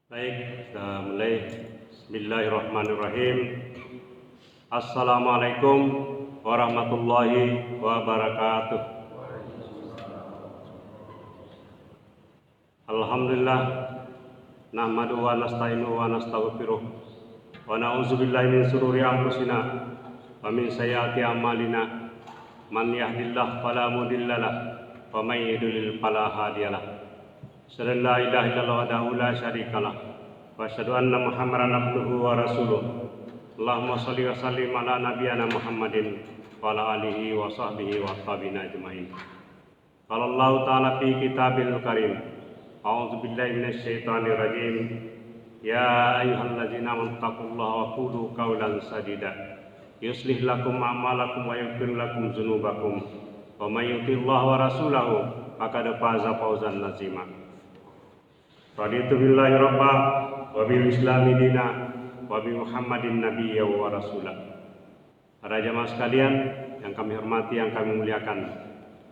Baik, kita mulai. Bismillahirrahmanirrahim. Assalamualaikum warahmatullahi wabarakatuh. Alhamdulillah, nahmadu wa nasta'inu wa nastaghfiruh wa na'udzubillahi min shururi anfusina wa min sayyiati a'malina. Man yahdihillahu fala mudhillalah wa may yudlil fala hadiyalah. Asyhadu an la ilaha illallah wahdahu la syarikalah wa asyhadu anna Muhammadan abduhu wa rasuluh. Allahumma shalli wa sallim ala nabiyyina Muhammadin wa ala alihi wa sahbihi wa tabi'in ajmain. Qala Allah ta'ala fi kitabil karim. A'udzu billahi minasy syaithanir rajim. Ya ayyuhalladzina amanu taqullaha wa qulu qawlan sadida. Yuslih lakum a'malakum wa yaghfir lakum dzunubakum. Wa may yuti'illah wa rasulahu faqad faza fawzan 'azima. Raditu billahi rabba wa bil islami dina wa bi Muhammadin nabiyya wa rasulah. Para jamaah sekalian yang kami hormati, yang kami muliakan,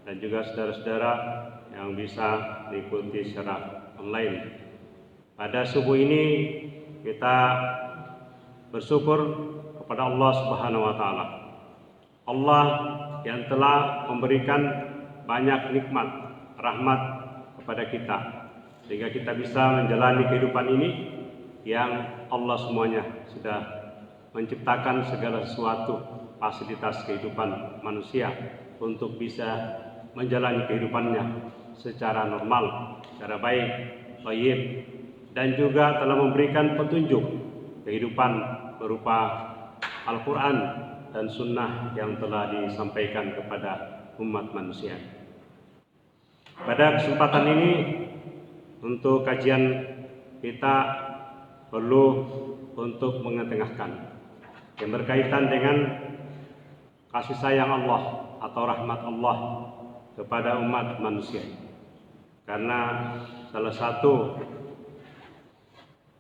dan juga saudara-saudara yang bisa mengikuti secara online. Pada subuh ini kita bersyukur kepada Allah Subhanahu wa taala. Allah yang telah memberikan banyak nikmat, rahmat kepada kita, sehingga kita bisa menjalani kehidupan ini yang Allah semuanya sudah menciptakan segala sesuatu fasilitas kehidupan manusia untuk bisa menjalani kehidupannya secara normal, secara baik, thayyib, dan juga telah memberikan petunjuk kehidupan berupa Al-Quran dan Sunnah yang telah disampaikan kepada umat manusia. Pada kesempatan ini, untuk kajian kita perlu untuk mengetengahkan yang berkaitan dengan kasih sayang Allah atau rahmat Allah kepada umat manusia. Karena salah satu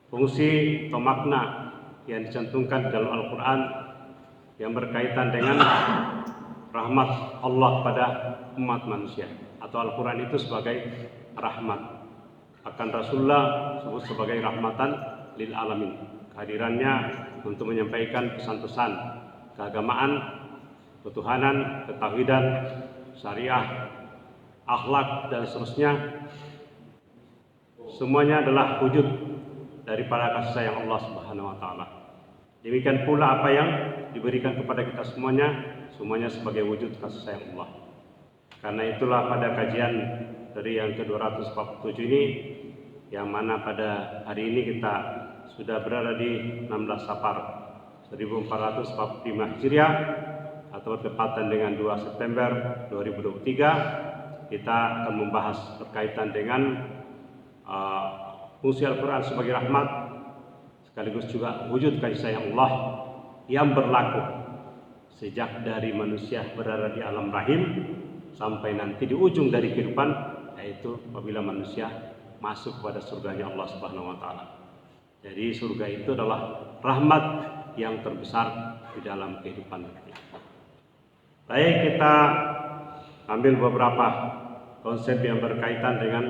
fungsi atau makna yang dicantumkan dalam Al-Quran yang berkaitan dengan rahmat Allah pada umat manusia, atau Al-Quran itu sebagai rahmat. Akan Rasulullah disebut sebagai rahmatan lil alamin. Kehadirannya untuk menyampaikan pesan-pesan keagamaan, ketuhanan, ketauhidan, syariah, akhlak, dan seterusnya. Semuanya adalah wujud daripada kasih sayang Allah Subhanahu wa taala. Demikian pula apa yang diberikan kepada kita semuanya sebagai wujud kasih sayang Allah. Karena itulah pada kajian dari yang ke-247 ini, yang mana pada hari ini kita sudah berada di 16 Safar 1445 Hijriah atau bertepatan dengan 2 September 2023, kita akan membahas berkaitan dengan fungsi Al-Quran sebagai rahmat sekaligus juga wujud kasih sayang Allah yang berlaku sejak dari manusia berada di alam rahim sampai nanti di ujung dari kehidupan, yaitu apabila manusia masuk kepada surganya Allah Subhanahu wa taala. Jadi surga itu adalah rahmat yang terbesar di dalam kehidupan kita. Baik, kita ambil beberapa konsep yang berkaitan dengan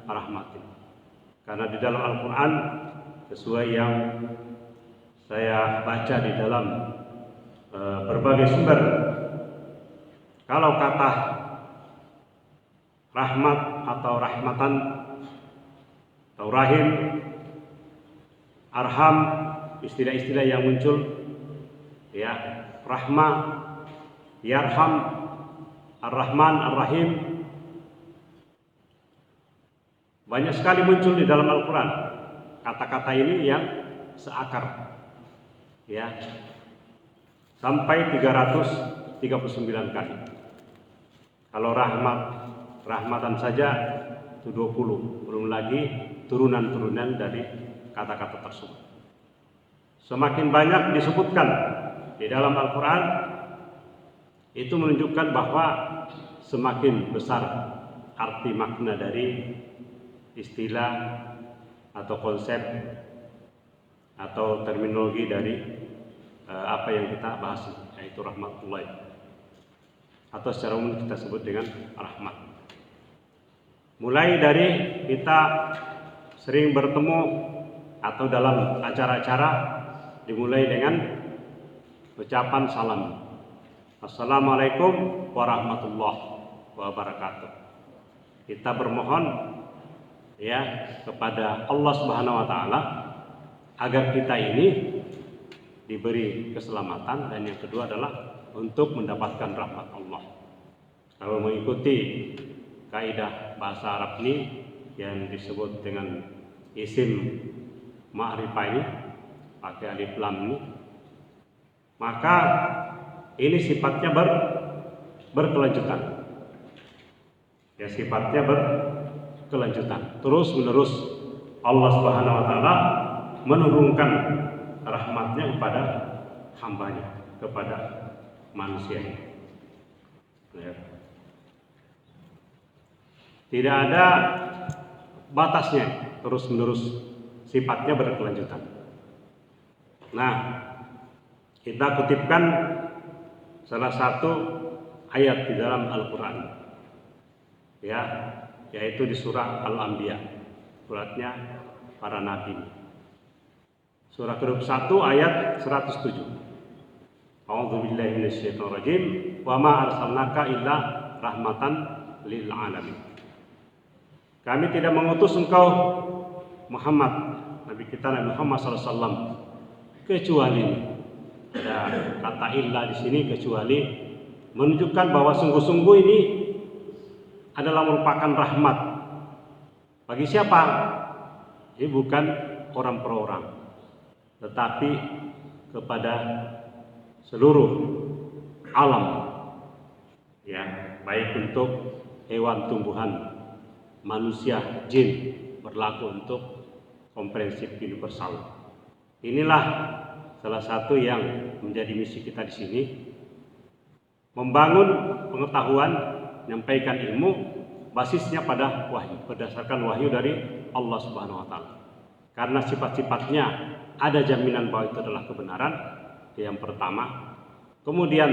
rahmat ini. Karena di dalam Al-Quran, sesuai yang saya baca di dalam berbagai sumber, kalau kata rahmat atau rahmatan atau rahim, arham, istilah-istilah yang muncul, ya, rahmah, yarham, ar-rahman, ar-rahim, banyak sekali muncul di dalam Al-Quran. Kata-kata ini yang seakar, ya, sampai 339 kali. Kalau rahmatan saja itu 20, belum lagi turunan-turunan dari kata-kata tersebut. Semakin banyak disebutkan di dalam Al-Quran, itu menunjukkan bahwa semakin besar arti makna dari istilah atau konsep atau terminologi dari apa yang kita bahas, yaitu rahmatullah, atau secara umum kita sebut dengan rahmat. Mulai dari kita sering bertemu atau dalam acara-acara dimulai dengan ucapan salam. Assalamualaikum warahmatullahi wabarakatuh. Kita bermohon ya kepada Allah Subhanahu wa taala agar kita ini diberi keselamatan, dan yang kedua adalah untuk mendapatkan rahmat Allah. Kalau mengikuti kaidah bahasa Arab ini yang disebut dengan isim ma'rifah ini, pakai alif lam ini, maka ini sifatnya berkelanjutan. Ya, sifatnya berkelanjutan. Terus menerus Allah Subhanahu wa taala menurunkan rahmatnya kepada hambanya, kepada manusia. Ya. Tidak ada batasnya, terus menerus sifatnya berkelanjutan. Nah, kita kutipkan salah satu ayat di dalam Al-Quran, ya, yaitu di surah Al-Anbiya, suratnya para nabi. Surah ke-21 ayat 107. A'udzubillahi minasyaitonirrajim. Wa ma arsalnaka illa rahmatan lil alamin. Kami tidak mengutus engkau Muhammad, Nabi kita Nabi Muhammad SAW, kecuali, ada kata illa di sini, kecuali, menunjukkan bahwa sungguh-sungguh ini adalah merupakan rahmat. Bagi siapa? Ini bukan orang per orang, tetapi kepada seluruh alam, ya, baik untuk hewan, tumbuhan, manusia, jin, berlaku untuk komprehensif universal. Inilah salah satu yang menjadi misi kita di sini, membangun pengetahuan, menyampaikan ilmu, basisnya pada wahyu, berdasarkan wahyu dari Allah Subhanahu wa taala. Karena sifat-sifatnya ada jaminan bahwa itu adalah kebenaran, yang pertama. Kemudian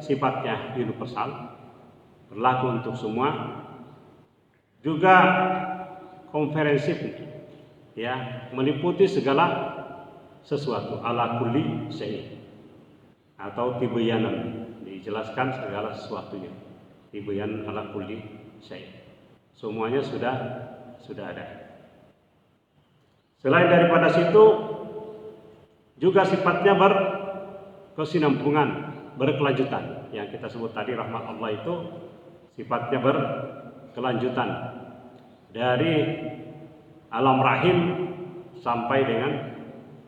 sifatnya universal, berlaku untuk semua, juga komprehensif, ya, meliputi segala sesuatu, ala kulli syai', atau tibyanan, dijelaskan segala sesuatunya, tibyan ala kulli syai', semuanya sudah ada. Selain daripada situ, juga sifatnya berkesinambungan, berkelanjutan. Yang kita sebut tadi rahmat Allah itu sifatnya berkelanjutan dari alam rahim sampai dengan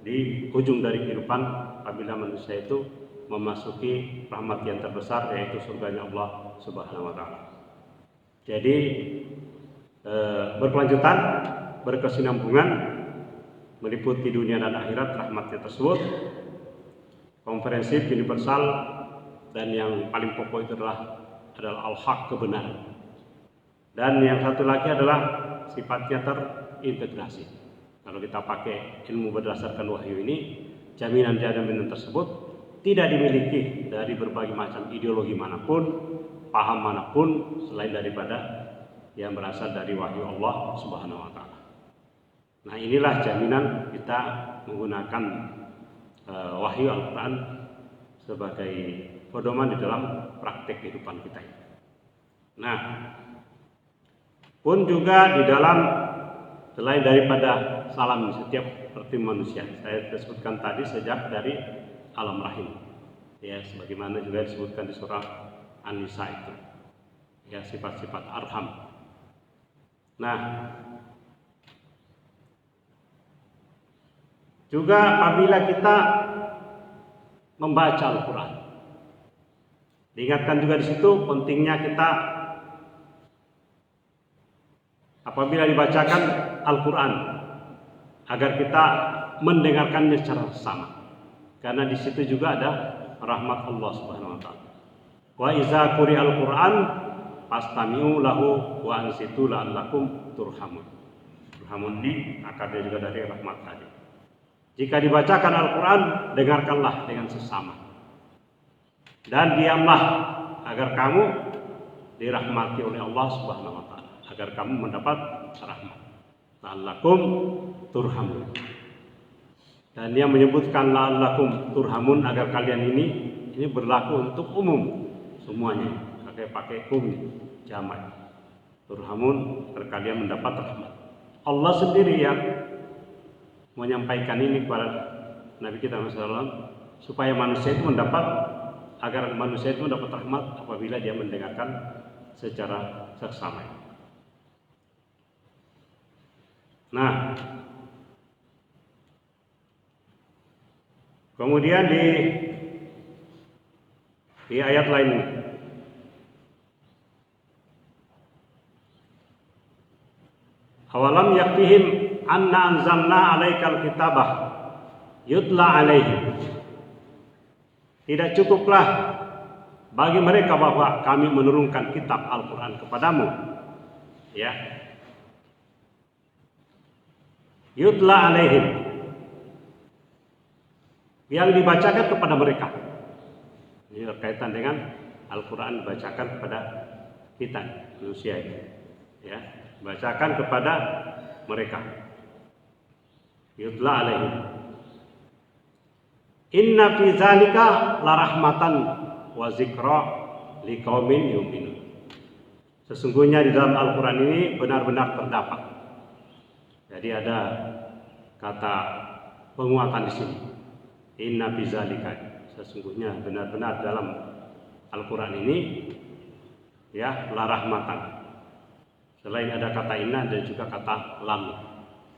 di ujung dari kehidupan, apabila manusia itu memasuki rahmat yang terbesar, yaitu surganya Allah Subhanahu wa taala. Jadi berkelanjutan, berkesinambungan, meliputi dunia dan akhirat rahmatnya tersebut, komprehensif, universal, dan yang paling pokok itu adalah al-haq, kebenaran. Dan yang satu lagi adalah sifatnya terintegrasi. Kalau kita pakai ilmu berdasarkan wahyu ini, jaminan tersebut tidak dimiliki dari berbagai macam ideologi manapun, paham manapun, selain daripada yang berasal dari wahyu Allah Subhanahu wa taala. Nah, inilah jaminan kita menggunakan wahyu Al-Quran sebagai pedoman di dalam praktek kehidupan kita. Nah, pun juga di dalam, selain daripada salam setiap seperti manusia, saya sebutkan tadi sejak dari alam rahim, ya, sebagaimana juga disebutkan di surah An-Nisa itu, ya, sifat-sifat arham. Nah, juga apabila kita membaca Al-Quran, diingatkan juga di situ pentingnya kita apabila dibacakan Al-Quran agar kita mendengarkannya secara sama, karena di situ juga ada rahmat Allah Subhanahu wa taala. Wa iza quri'al Qur'an fastami'u lahu wa ansitu la'allakum turhamun. Turhamun di akarnya juga dari rahmat tadi. Jika dibacakan Al-Quran, dengarkanlah dengan sesama, dan diamlah agar kamu dirahmati oleh Allah Subhanahu wa taala, agar kamu mendapat rahmat. La'allakum turhamun. Dan dia menyebutkan la'allakum turhamun, agar kalian ini berlaku untuk umum semuanya. Pakai jamak. Turhamun, agar kalian mendapat rahmat. Allah sendiri yang menyampaikan ini kepada Nabi kita Muhammad SAW, supaya manusia itu agar manusia itu mendapat rahmat apabila dia mendengarkan secara seksama. Nah, kemudian di ayat lain, awalam yakfihim anna anzalna alaikal kitabah yutla alaihim. Tidak cukuplah bagi mereka bahwa kami menurunkan kitab Al-Quran kepadamu, ya, yutla alaihim, yang dibacakan kepada mereka. Ini berkaitan dengan Al-Quran dibacakan kepada kita manusia ini, ya, bacakan kepada mereka. Yutla alaihim. Inna fi zalika la rahmatan wa zikra liqaumin yu'minun. Sesungguhnya di dalam Al-Quran ini benar-benar terdapat. Jadi ada kata penguatan di sini. Inna fi zalika. Sesungguhnya benar-benar dalam Al-Quran ini, ya, la rahmatan. Selain ada kata inna dan juga kata lam,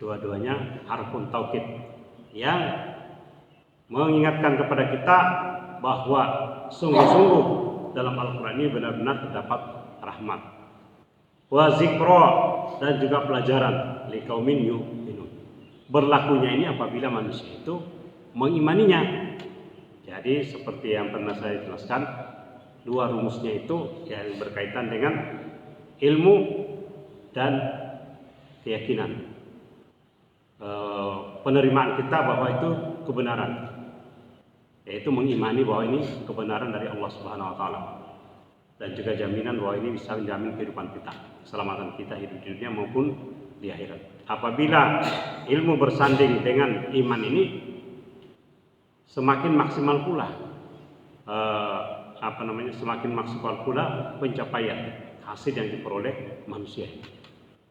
dua-duanya harfun taukid yang mengingatkan kepada kita bahwa sungguh-sungguh dalam Al-Quran ini benar-benar terdapat rahmat, wa zikra, dan juga pelajaran liqaumin yu'minun. Berlakunya ini apabila manusia itu mengimaninya. Jadi seperti yang pernah saya jelaskan, dua rumusnya itu yang berkaitan dengan ilmu dan keyakinan, penerimaan kita bahwa itu kebenaran, yaitu mengimani bahwa ini kebenaran dari Allah Subhanahu wa taala, dan juga jaminan bahwa ini bisa menjamin kehidupan kita, keselamatan kita hidup di dunia maupun di akhirat. Apabila ilmu bersanding dengan iman ini, semakin maksimal pula semakin maksimal pula pencapaian hasil yang diperoleh manusia.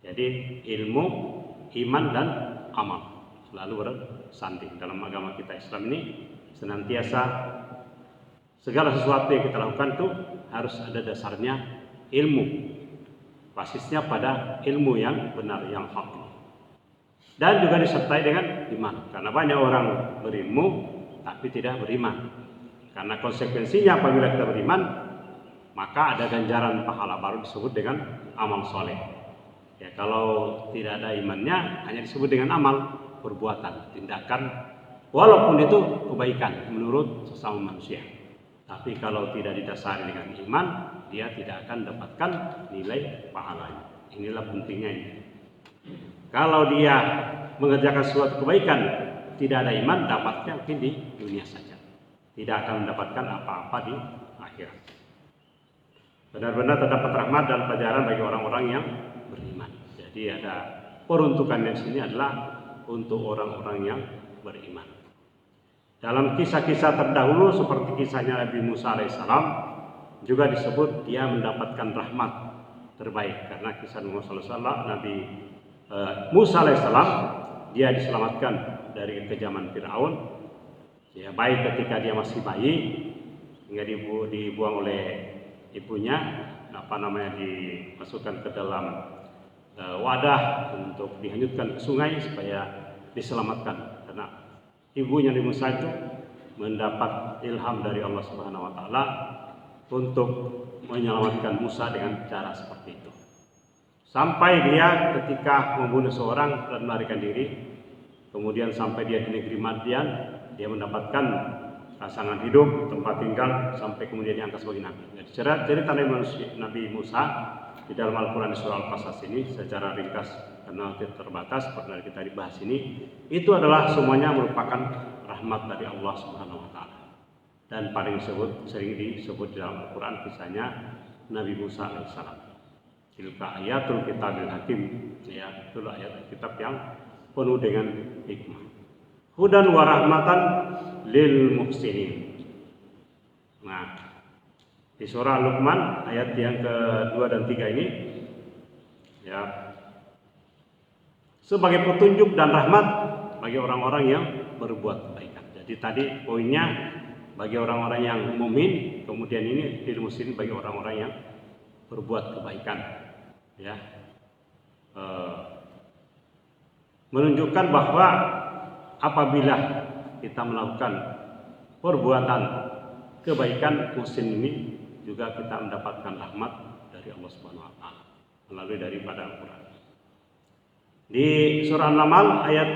Jadi ilmu, iman, dan amal selalu bersanding. Dalam agama kita Islam ini senantiasa segala sesuatu yang kita lakukan itu harus ada dasarnya ilmu, basisnya pada ilmu yang benar, yang hak, dan juga disertai dengan iman. Karena banyak orang berilmu tapi tidak beriman. Karena konsekuensinya apabila kita beriman, maka ada ganjaran pahala baru disebut dengan amal soleh. Ya, kalau tidak ada imannya hanya disebut dengan amal, perbuatan, tindakan, walaupun itu kebaikan menurut sesama manusia. Tapi kalau tidak didasari dengan iman, dia tidak akan dapatkan nilai pahalanya. Inilah pentingnya ini. Kalau dia mengerjakan suatu kebaikan, tidak ada iman, dapatnya mungkin di dunia saja, tidak akan mendapatkan apa-apa di akhirat. Benar-benar terdapat rahmat dan pelajaran bagi orang-orang yang beriman. Jadi ada peruntukannya di sini adalah untuk orang-orang yang beriman. Dalam kisah-kisah terdahulu seperti kisahnya Nabi Musa alaihissalam juga disebut dia mendapatkan rahmat terbaik, karena kisah Nabi Musa alaihissalam dia diselamatkan dari kekejaman Fir'aun, ya, baik ketika dia masih bayi hingga dibuang oleh ibunya, dimasukkan ke dalam wadah untuk dihanyutkan ke sungai supaya diselamatkan. Karena ibunya Nabi Musa itu mendapat ilham dari Allah Subhanahu wa taala untuk menyelamatkan Musa dengan cara seperti itu. Sampai dia ketika membunuh seorang dan melarikan diri, kemudian sampai dia di negeri Madian, dia mendapatkan pasangan hidup, tempat tinggal, sampai kemudian diangkat sebagai nabi. Cerita Nabi Musa di dalam Al-Quran surah Al-Qasas ini secara ringkas karena terbatas pernah kita dibahas ini, itu adalah semuanya merupakan rahmat dari Allah Subhanahu wa taala. Dan paling sering disebut di dalam Al-Quran kisahnya Nabi Musa alaihissalam. Tilka ayatul kitabil hakim, ya, itulah ayat kitab yang penuh dengan hikmah. hudan wa rahmatan lil muhsinin. Nah, di surah Luqman ayat yang ke-2 dan 3 ini ya, sebagai petunjuk dan rahmat bagi orang-orang yang berbuat kebaikan. Jadi tadi poinnya bagi orang-orang yang mukmin, kemudian ini lil muslimin bagi orang-orang yang berbuat kebaikan. Ya, menunjukkan bahwa apabila kita melakukan perbuatan kebaikan muslim ini juga kita mendapatkan rahmat dari Allah Subhanahu wa taala melalui daripada Al-Qur'an. Di surah An-Naml ayat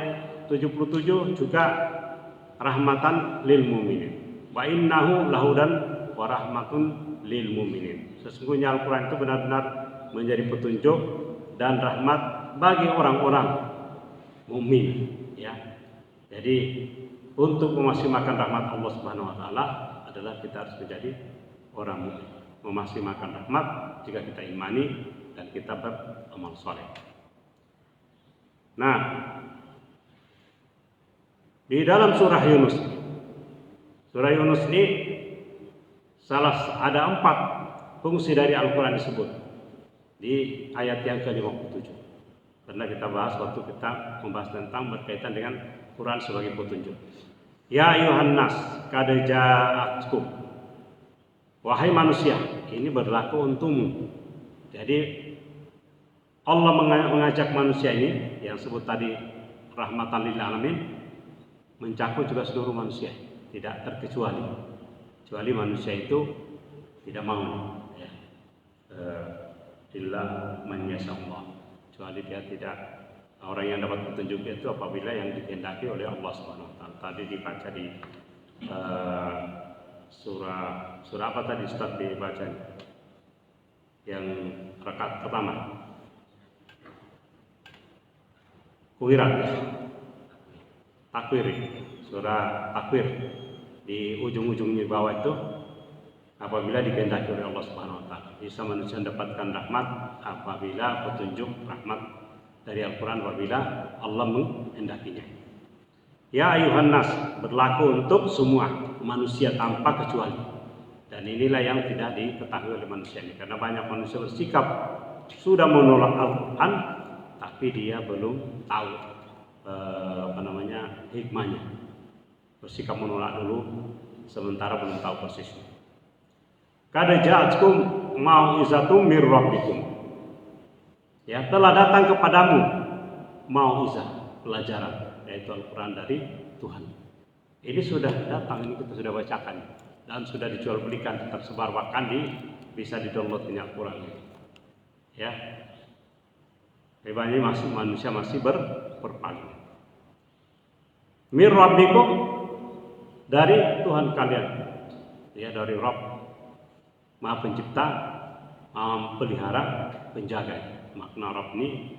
77 juga rahmatan lil mu'minin. Wa innahu lahudan wa rahmatun lil mu'minin. Sesungguhnya Al-Qur'an itu benar-benar menjadi petunjuk dan rahmat bagi orang-orang mukmin, ya. Jadi untuk memaksimalkan rahmat Allah Subhanahu wa taala adalah kita harus menjadi orang mukmin, memaksimalkan rahmat jika kita imani dan kita beramal saleh. Nah, di dalam surah Yunus ini ada 4 fungsi dari Al-Quran disebut di ayat yang ke-57. Karena kita bahas waktu kita membahas tentang berkaitan dengan Quran sebagai petunjuk. Ya ayuhan nas, qad ja'atkum. Wahai manusia, ini berlaku untukmu. Jadi Allah mengajak manusia ini yang sebut tadi rahmatan lil alamin mencakup juga seluruh manusia, tidak terkecuali. Kecuali manusia itu tidak mau, ya. Illa man yashallah. Kecuali dia tidak, orang yang dapat petunjuk itu apabila yang dikehendaki oleh Allah Subhanahu wa taala. Tadi dibaca di surah apa tadi Ustaz dibaca? Yang rakaat pertama. Hujurat. Takwir. Surah Takwir di ujung-ujungnya bawah itu apabila dikehendaki oleh Allah Subhanahu wa taala. Bisa manusia mendapatkan rahmat apabila petunjuk rahmat dari Al-Qur'an apabila Allah menghendakinya. Ya ayuhan nas, berlaku untuk semua manusia tanpa kecuali. Dan inilah yang tidak diketahui oleh manusia ini, karena banyak manusia bersikap sudah menolak Al-Qur'an tapi dia belum tahu hikmahnya. Bersikap menolak dulu sementara belum tahu persisnya. Qad ja'atkum mau'izatum mir rabbikum. Ya, telah datang kepadamu mau'izah, pelajaran, yaitu Al-Qur'an dari Tuhan. Ini sudah datang, ini kita sudah bacakan dan sudah dijual belikan, tersebar, bahkan bisa di-download ini Al-Qur'an. Ya. Hebatnya manusia masih berpaling. Mir rabbikum, dari Tuhan kalian. Ya, dari Rabb. Maha pencipta, maha pelihara, penjaga. Makna Rabb ini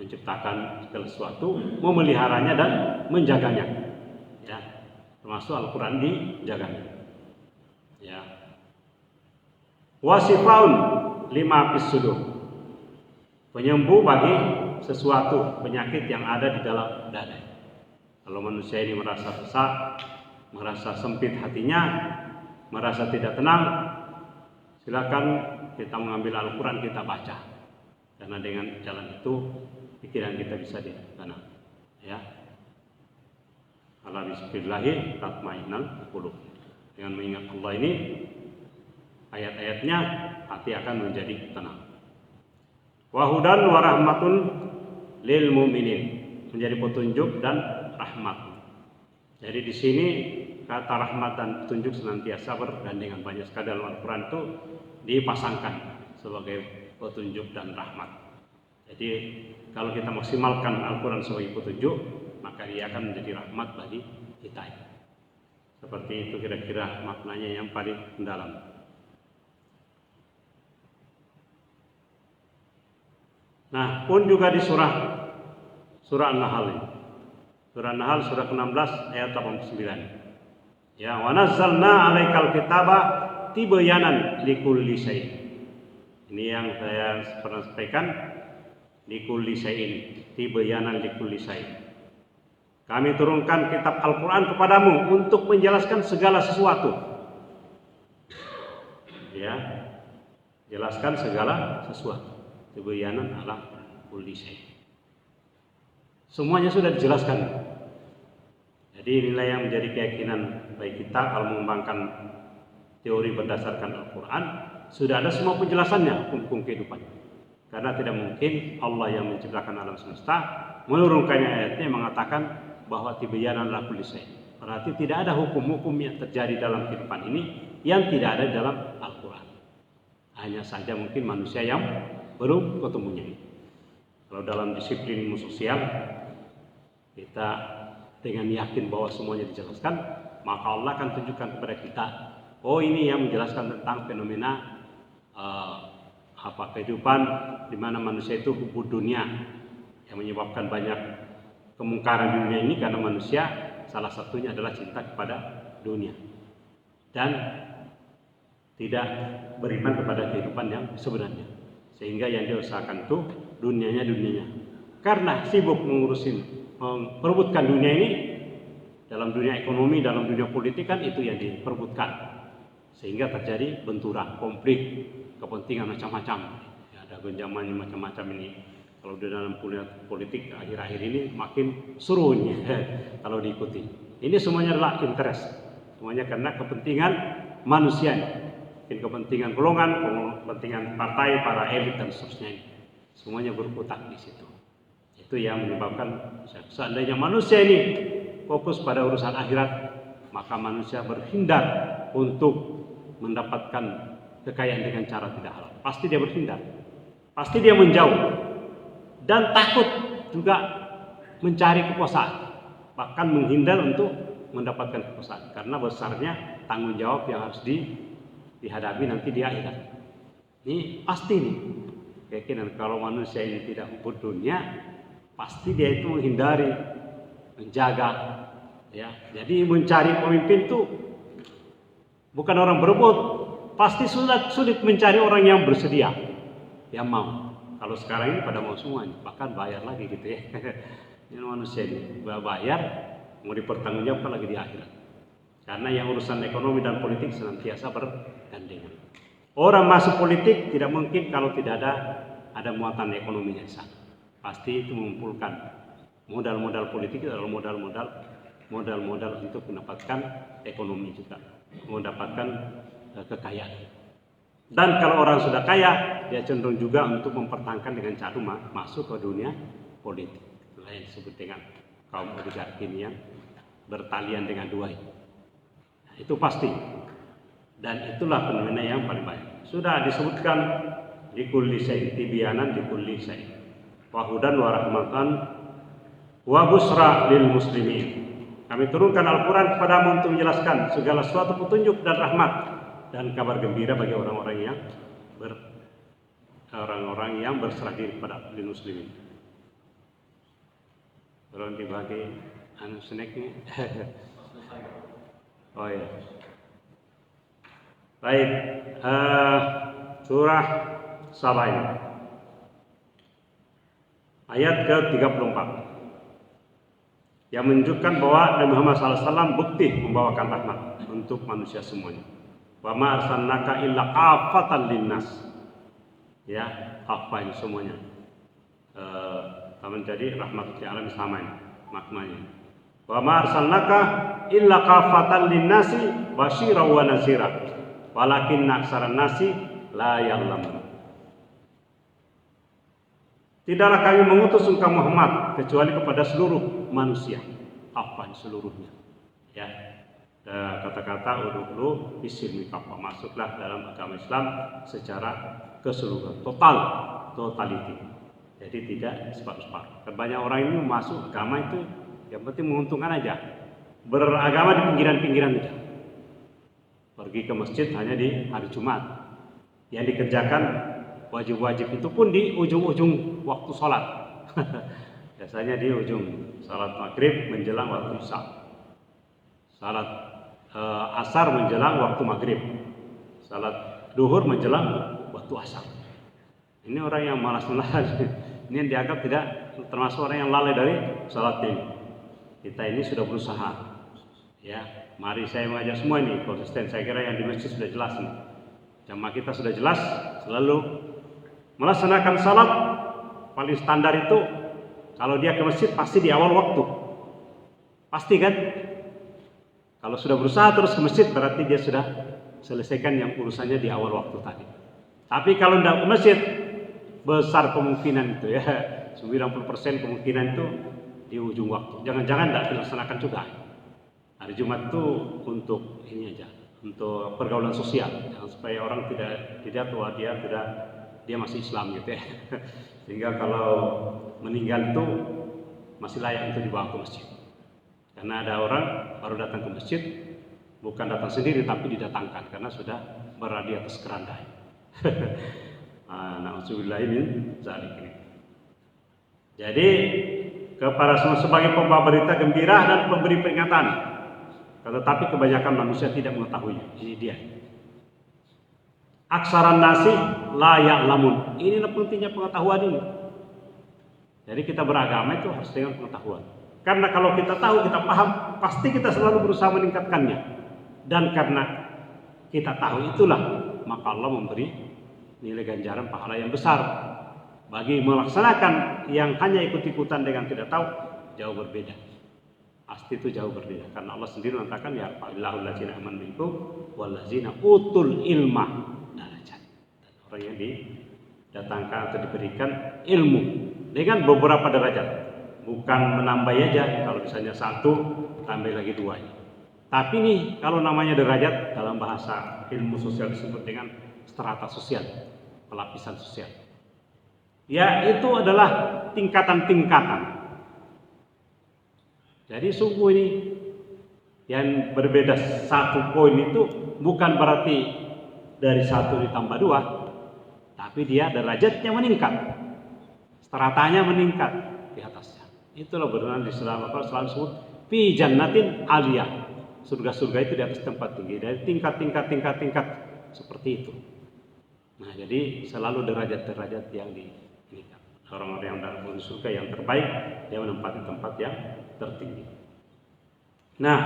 menciptakan segala sesuatu, memeliharanya dan menjaganya. Ya, termasuk Al-Qur'an dijaganya. Ya. Wasifaun lima fis sudur. Penyembuh bagi sesuatu penyakit yang ada di dalam dada. Kalau manusia ini merasa sesak, merasa sempit hatinya, merasa tidak tenang, silakan kita mengambil Al-Quran, kita baca. Karena dengan jalan itu pikiran kita bisa ditenang. Ya. Ala bismillahi tatmainnal qulub. Dengan mengingat Allah ini, ayat-ayatnya, hati akan menjadi tenang. Wahudan wa rahmatun lil mu'minin, menjadi petunjuk dan rahmat. Jadi di sini kata rahmat dan petunjuk senantiasa bergandengan. Banyak sekali dalam Al-Quran itu dipasangkan sebagai petunjuk dan rahmat. Jadi kalau kita maksimalkan Al-Quran sebagai petunjuk, maka dia akan menjadi rahmat bagi kita. Seperti itu kira-kira maknanya yang paling mendalam. Nah, pun juga di surah An-Nahl ini. Surah An-Nahl surah ke-16 ayat 89. Ya, wa nazzalna 'alaikal kitaba tibyanan likulli syai'. Ini yang saya pernah sampaikan, likulli syai'in, tibyanan likulli syai'. Kami turunkan kitab Al-Quran kepadamu untuk menjelaskan segala sesuatu. Ya, jelaskan segala sesuatu. Tibyanan ala kulli syai'. Semuanya sudah dijelaskan. Jadi inilah yang menjadi keyakinan baik kita kalau mengembangkan teori berdasarkan Al-Quran, sudah ada semua penjelasannya hukum kehidupan. Karena tidak mungkin Allah yang menciptakan alam semesta menurunkannya ayatnya mengatakan bahwa tibyanan ala kulli syai'. Berarti tidak ada hukum-hukum yang terjadi dalam kehidupan ini yang tidak ada dalam Al-Quran. Hanya saja mungkin manusia yang belum ketemunya. Kalau dalam disiplin ilmu sosial kita dengan yakin bahwa semuanya dijelaskan, maka Allah akan tunjukkan kepada kita, oh ini yang menjelaskan tentang fenomena kehidupan di mana manusia itu hubud dunia yang menyebabkan banyak kemungkaran di dunia ini karena manusia salah satunya adalah cinta kepada dunia dan tidak beriman kepada kehidupan yang sebenarnya, sehingga yang diusahakan itu dunianya karena sibuk memperebutkan dunia ini dalam dunia ekonomi, dalam dunia politik kan itu yang diperebutkan, sehingga terjadi benturan, konflik, kepentingan macam-macam. Ya, ada gonjaman macam-macam ini. Kalau di dalam politik akhir-akhir ini makin serunya kalau diikuti. Ini semuanya adalah interest, semuanya karena kepentingan manusia, kepentingan golongan, kepentingan partai, para elit dan seterusnya. Semuanya berkutat di situ. Itu yang menyebabkan seandainya manusia ini fokus pada urusan akhirat, maka manusia berhindar untuk mendapatkan kekayaan dengan cara tidak halal. Pasti dia berhindar, pasti dia menjauh. Dan takut juga mencari kekuasaan, bahkan menghindar untuk mendapatkan kekuasaan karena besarnya tanggung jawab yang harus dihadapi nanti di akhirat. Ini pasti nih keyakinan kalau manusia ini tidak hubud dunia, pasti dia itu menghindari, menjaga, ya. Jadi mencari pemimpin itu bukan orang berebut, pasti sulit mencari orang yang bersedia, yang mau. Kalau sekarang ini pada mau semuanya, bahkan bayar lagi gitu ya. Ini manusia ini bayar, mau dipertanggungjawabkan lagi di akhirat. Karena yang urusan ekonomi dan politik senantiasa bergandengan. Orang masuk politik tidak mungkin kalau tidak ada muatan ekonominya di sana. Pasti itu mengumpulkan modal-modal politik itu adalah modal-modal untuk mendapatkan ekonomi juga, mendapatkan kekayaan. Dan kalau orang sudah kaya, dia cenderung juga untuk mempertahankan dengan cara masuk ke dunia politik. Itulah yang disebut dengan kaum oligarki yang bertalian dengan dua itu. Nah, itu pasti. Dan itulah fenomena yang paling banyak. Sudah disebutkan likulli syai', tibyanan likulli syai'. Wa hudan wa rahmatan wa busra lil muslimin. Kami turunkan Al-Quran kepadamu untuk menjelaskan segala sesuatu petunjuk dan rahmat dan kabar gembira bagi orang-orang yang berserah diri kepada muslimin. Kalau dibagi snacknya. Oh ya. Baik, surah Saba ini ayat ke-34 yang menunjukkan bahwa Nabi Muhammad SAW bukti membawakan rahmat untuk manusia semuanya. Wa ma arsalnaka illa kafatan linnas. Ya, kafa ini semuanya. Menjadi rahmat lil alamin sama ini maknanya. Wa ma arsalnaka illa kafatan linnasi basyiran wa nazira. Walakinna aksaran nasi la ya'lamun. Tidaklah kami mengutus engkau Muhammad kecuali kepada seluruh manusia. Apa seluruhnya? Ya. Kata-kata udhulu bisilmi kafa, masuklah dalam agama Islam secara keseluruhan, totality. Jadi tidak separuh-separuh. Banyak orang ini masuk agama itu yang penting menguntungkan aja, beragama di pinggiran-pinggiran aja. Pergi ke masjid hanya di hari Jumat. Yang dikerjakan wajib-wajib itu pun di ujung-ujung waktu sholat. Biasanya di ujung salat maghrib menjelang waktu isya, salat asar menjelang waktu maghrib, salat duhur menjelang waktu asar. Ini orang yang malas-malasan. Ini yang dianggap tidak termasuk orang yang lalai dari salat ini. Kita ini sudah berusaha. Ya, mari saya mengajak semua ini konsisten. Saya kira yang di masjid sudah jelas nih. Jamaah kita sudah jelas selalu melaksanakan salat paling standar itu kalau dia ke masjid pasti di awal waktu. Pasti kan? Kalau sudah berusaha terus ke masjid berarti dia sudah selesaikan yang urusannya di awal waktu tadi. Tapi kalau tidak ke masjid, besar kemungkinan itu ya, 90% kemungkinan itu di ujung waktu. Jangan-jangan tidak dilaksanakan juga. Hari Jumat itu untuk ini aja, untuk pergaulan sosial, supaya orang tidak tua dia masih Islam gitu ya. Sehingga kalau meninggal itu masih layak untuk dibawa ke masjid. Karena ada orang baru datang ke masjid, bukan datang sendiri tapi didatangkan karena sudah berada di atas keranda. Na'udzubillah min dzalik. Jadi kepada semua sebagai pembawa berita gembira dan pemberi peringatan. Tetapi kebanyakan manusia tidak mengetahuinya. Ini dia. Aksaran nasi la ya'lamun. Inilah pentingnya pengetahuan ini. Jadi kita beragama itu harus dengan pengetahuan. Karena kalau kita tahu, kita paham, pasti kita selalu berusaha meningkatkannya. Dan karena kita tahu itulah, maka Allah memberi nilai ganjaran pahala yang besar. Bagi melaksanakan yang hanya ikut-ikutan dengan tidak tahu, jauh berbeda. Pasti itu jauh berbeda. Karena Allah sendiri mengatakan, ya fa'illahu ladzina amanu minkum walladzina utul ilma darajat. Orang yang didatangkan atau diberikan ilmu dengan beberapa derajat. Bukan menambah aja, kalau misalnya 1 tambah lagi 2. Tapi nih kalau namanya derajat dalam bahasa ilmu sosial disebut dengan strata sosial, pelapisan sosial. Ya itu adalah tingkatan-tingkatan. Jadi sungguh ini yang berbeda 1 poin itu bukan berarti dari 1 ditambah 2, tapi dia derajatnya meningkat, stratanya meningkat di atasnya. Itulah benar di Islam selalu disebut fi jannatin aliyah. Surga-surga itu di atas tempat tinggi. Dari tingkat seperti itu. Nah, jadi selalu derajat-derajat yang diinginkan. Orang-orang yang dalam surga yang terbaik, dia menempati tempat yang tertinggi. Nah,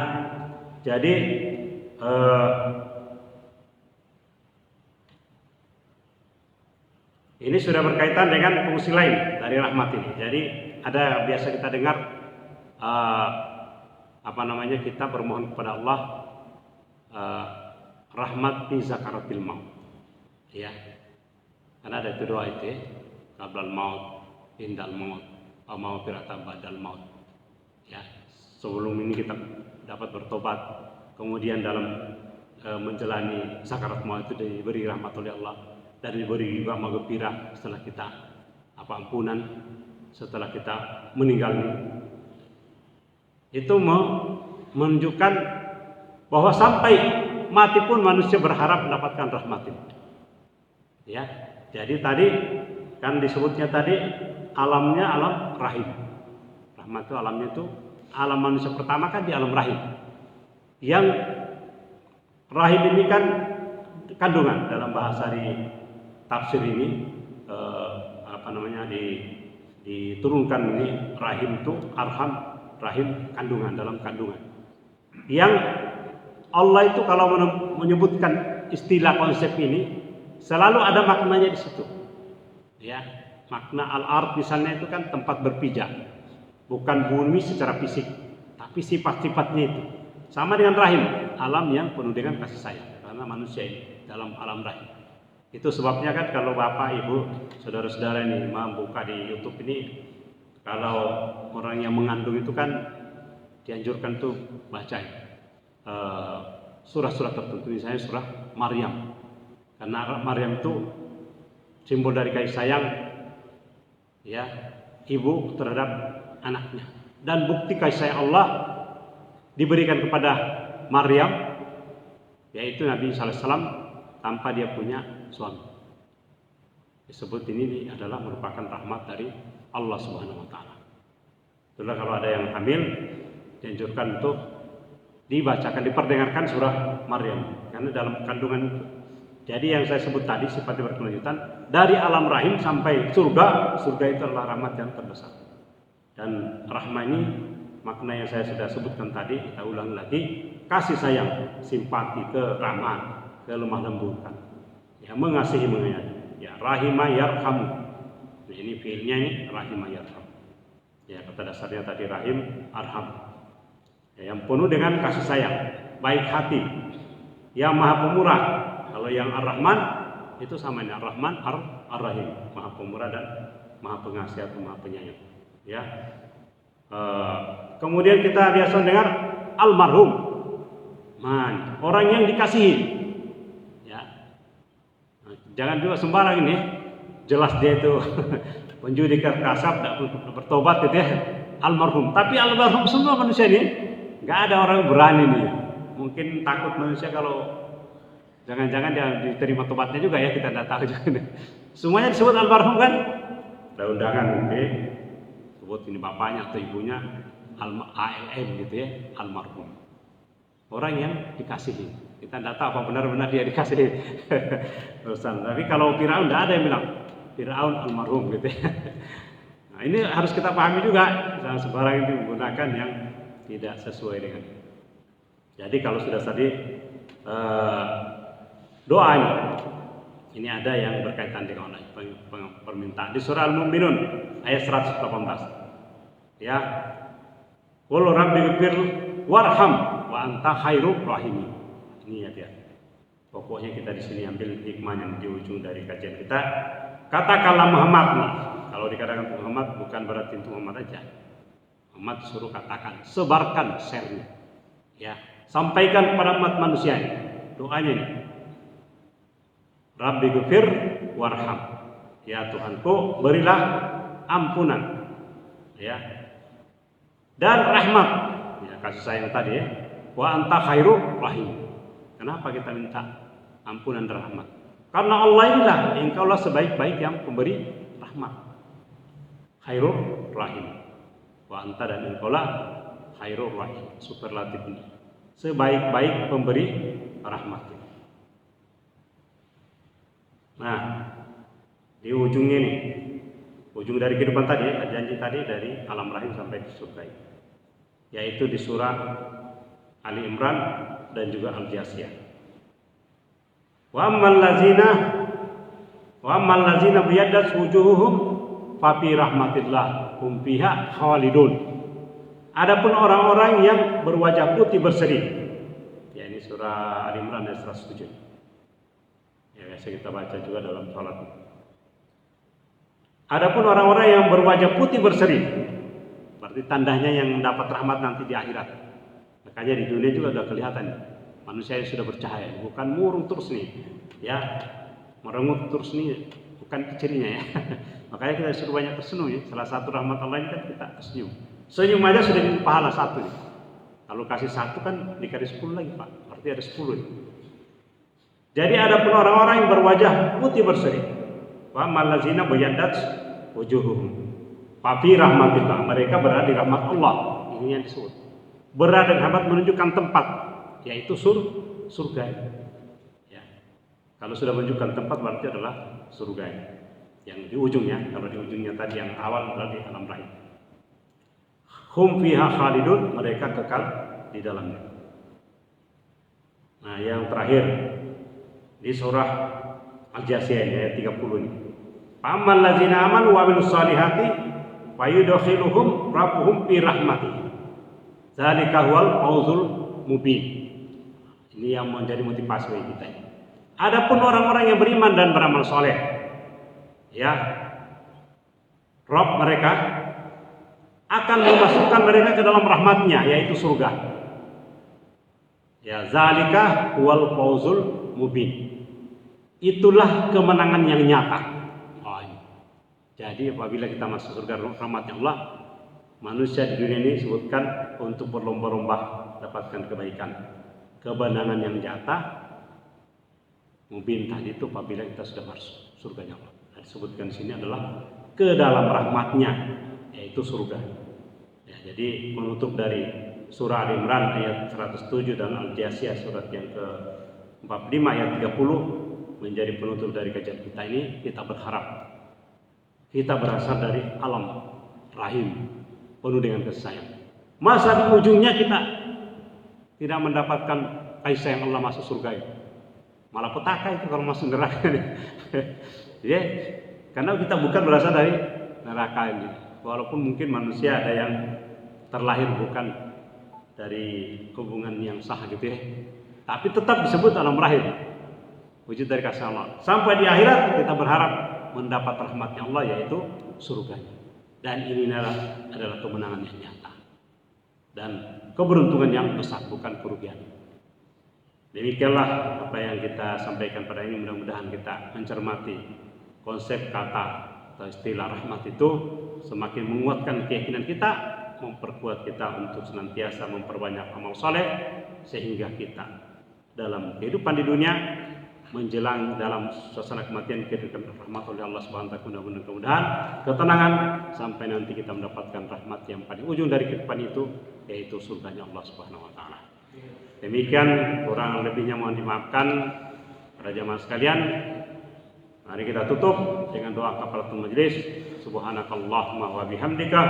jadi ini sudah berkaitan dengan fungsi lain dari rahmat ini. Jadi ada biasa kita dengar kita bermohon kepada Allah rahmat fi zakaratil maut. Ya. Karena ada itu doa itu ya. Qablal maut, indal maut, wa maghfiratan ba'dal maut. Ya. Sebelum ini kita dapat bertobat, kemudian dalam menjalani sakarat maut itu diberi rahmat oleh Allah dan diberi juga maghfirah setelah kita ampunan setelah kita meninggal ini. Itu menunjukkan bahwa sampai mati pun manusia berharap mendapatkan rahmat ini. Ya, jadi tadi kan disebutnya tadi alamnya alam rahim. Rahmat itu alamnya itu alam manusia pertama kan di alam rahim. Yang rahim ini kan kandungan dalam bahasa di tafsir ini diturunkan ini rahim itu arham, rahim kandungan, dalam kandungan. Yang Allah itu kalau menyebutkan istilah konsep ini selalu ada maknanya di situ. Ya, makna al-ard misalnya itu kan tempat berpijak. Bukan bumi secara fisik, tapi sifat-sifatnya itu. Sama dengan rahim, alam yang penuh dengan kasih sayang karena manusia ini dalam alam rahim. Itu sebabnya kan kalau bapak, ibu, saudara-saudara ini membuka di YouTube ini, kalau orang yang mengandung itu kan dianjurkan tuh baca surah-surah tertentu, misalnya surah Maryam. Karena Maryam itu simbol dari kasih sayang ya ibu terhadap anaknya. Dan bukti kasih sayang Allah diberikan kepada Maryam, yaitu Nabi sallallahu alaihi wasallam tanpa dia punya suami. Disebut ini adalah merupakan rahmat dari Allah Subhanahu wa taala. Itulah kalau ada yang hamil dianjurkan untuk dibacakan, diperdengarkan surah Maryam karena dalam kandungan itu. Jadi yang saya sebut tadi sifatnya berkelanjutan dari alam rahim sampai surga. Surga itu adalah rahmat yang terbesar. Dan rahmat ini makna yang saya sudah sebutkan tadi, kita ulang lagi. Kasih sayang, simpati, keramaan, kelemah lembutan, ya, mengasihi, menyayangi, ya, rahimah yarhamu. Nah, ini fiilnya ini rahimah yarham. Ya, kata dasarnya tadi rahim, arham. Ya, yang penuh dengan kasih sayang, baik hati, yang maha pemurah. Kalau yang ar-Rahman itu sama dengan ar-Rahman, ar-Rahim, maha pemurah dan maha pengasih atau maha penyayang. Ya. Kemudian kita biasa dengar almarhum, orang yang dikasihi. Ya. Jangan juga sembarang ini. Jelas dia itu penjudi kasab, tidak bertobat gitu ya, almarhum. Tapi almarhum semua manusia ini, nggak ada orang berani nih. Mungkin takut manusia kalau jangan-jangan dia diterima tobatnya juga ya, kita tidak tahu juga. Semuanya disebut almarhum kan? Ada undangan gitu, sebut ini bapaknya atau ibunya, ALM gitu ya, almarhum. Orang yang dikasihi. Kita tidak tahu apa benar-benar dia dikasihi. Tapi kalau Firaun tidak ada yang bilang Firaun almarhum gitu ya. Nah, ini harus kita pahami juga, jangan sembarang itu menggunakan yang tidak sesuai dengan. Jadi kalau sudah tadi doa ini ada yang berkaitan dengan permintaan di surah Al-Mu'minun ayat 118. Ya. Qul rabbighfir warham wa anta khairur rahimin. Ini ya dia. Pokoknya kita di sini ambil hikmah yang di ujung dari kajian kita. Katakanlah Muhammad. Kalau dikatakan Muhammad bukan berarti itu Muhammad aja. Muhammad suruh katakan, sebarkan, share-nya. Ya, sampaikan kepada umat manusia ini. Doanya ini. Rabbighfir warham. Ya Tuhanku, berilah ampunan. Ya. Dan rahmat. Ya, kasih sayang tadi ya. Wa anta khairur rahim. Kenapa kita minta ampunan dan rahmat? Karena Allah inilah engkaulah sebaik-baik yang pemberi rahmat. Khairur rahim. Wa anta dan engkaulah khairur rahim. Superlatif ini. Sebaik-baik pemberi rahmat. Nah, di ujungnya ini, ujung dari kehidupan tadi, janji tadi dari alam rahim sampai ke surga, yaitu di surah Ali Imran dan juga Al-Jasiyah. Wa ammal ladzina biyaddat wujuhuhum fa fi rahmatillah hum fiha khalidun. Adapun orang-orang yang berwajah putih berseri, ya ini surah Ali Imran ayat 107. Ya biasa kita baca juga dalam salat. Adapun orang-orang yang berwajah putih berseri, berarti tandanya yang mendapat rahmat nanti di akhirat. Makanya di dunia juga sudah kelihatan manusia yang sudah bercahaya, bukan murung terus nih, ya merengut terus nih, bukan cirinya ya. Makanya kita suruh banyak tersenyum ya. Salah satu rahmat Allah ini kan kita tersenyum. Senyum aja sudah di pahala satu nih. Kalau kasih satu kan dikasih 10 lagi Pak, berarti ada 10 nih. Jadi ada pun orang-orang yang berwajah putih berseri. Wa malazina bayaddat wujuhuhum. Fa fi rahmatillah, mereka berada di rahmat Allah. Ini yang disebut. Berada di rahmat menunjukkan tempat, yaitu surga. Ya. Kalau sudah menunjukkan tempat berarti adalah surga. Yang di ujungnya, kalau di ujungnya tadi yang awal berarti alam rahim. Hum fiha khalidun, mereka kekal di dalamnya. Nah, yang terakhir di surah Al-Jasiyah ayat 30 ini. Ammal ladzina amanu wa amilus solihati fayudkhiluhum rabbuhum fi rahmatihi. Dzalika huwal fawzul mubin. Ini yang menjadi motivasi bagi kita. Adapun orang-orang yang beriman dan beramal soleh, ya, Rabb mereka akan memasukkan mereka ke dalam rahmatnya, yaitu surga. Ya, zalika huwal fawzul mubin. Itulah kemenangan yang nyata. Jadi apabila kita masuk surga rahmatnya Allah, manusia di dunia ini disebutkan untuk berlomba-lomba dapatkan kebaikan, kebenaran yang nyata. Mubin tadi itu apabila kita sudah masuk surganya Allah. Nah, disebutkan di sini adalah ke dalam rahmatnya, yaitu surga. Ya, jadi menutup dari surah Al-Imran ayat 107 dan Al-Jasiyah surat yang ke-45 ayat 30 menjadi penutup dari kajian kita ini. Kita berharap kita berasal dari alam rahim penuh dengan kasih sayang. Masa di ujungnya kita tidak mendapatkan kasih sayang Allah masuk surga itu? Malah petaka itu kalau masuk neraka. Ya, karena kita bukan berasal dari neraka ini. Walaupun mungkin manusia ada yang terlahir bukan dari hubungan yang sah gitu ya, tapi tetap disebut alam rahim, wujud dari kasih Allah. Sampai di akhirat kita berharap mendapat rahmatnya Allah, yaitu surganya. Dan ini adalah kemenangan yang nyata dan keberuntungan yang besar, bukan kerugian. Demikianlah apa yang kita sampaikan pada ini. Mudah-mudahan kita mencermati konsep kata atau istilah rahmat itu, semakin menguatkan keyakinan kita, memperkuat kita untuk senantiasa memperbanyak amal saleh, sehingga kita dalam kehidupan di dunia menjelang dalam suasana kematian kita rahmat oleh Allah Subhanahu wa taala. Mudah-mudahan ketenangan sampai nanti kita mendapatkan rahmat yang paling ujung dari kehidupan itu, yaitu surganya Allah Subhanahu wa taala. Demikian, kurang lebihnya mohon dimaafkan para jamaah sekalian. Mari kita tutup dengan doa kafaratul majelis. Subhanakallahumma wa bihamdika,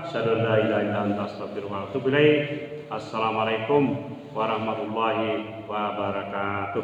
asyhadu an la ilaha illa anta, astaghfiruka wa atubu ilaik. Assalamualaikum warahmatullahi wabarakatuh.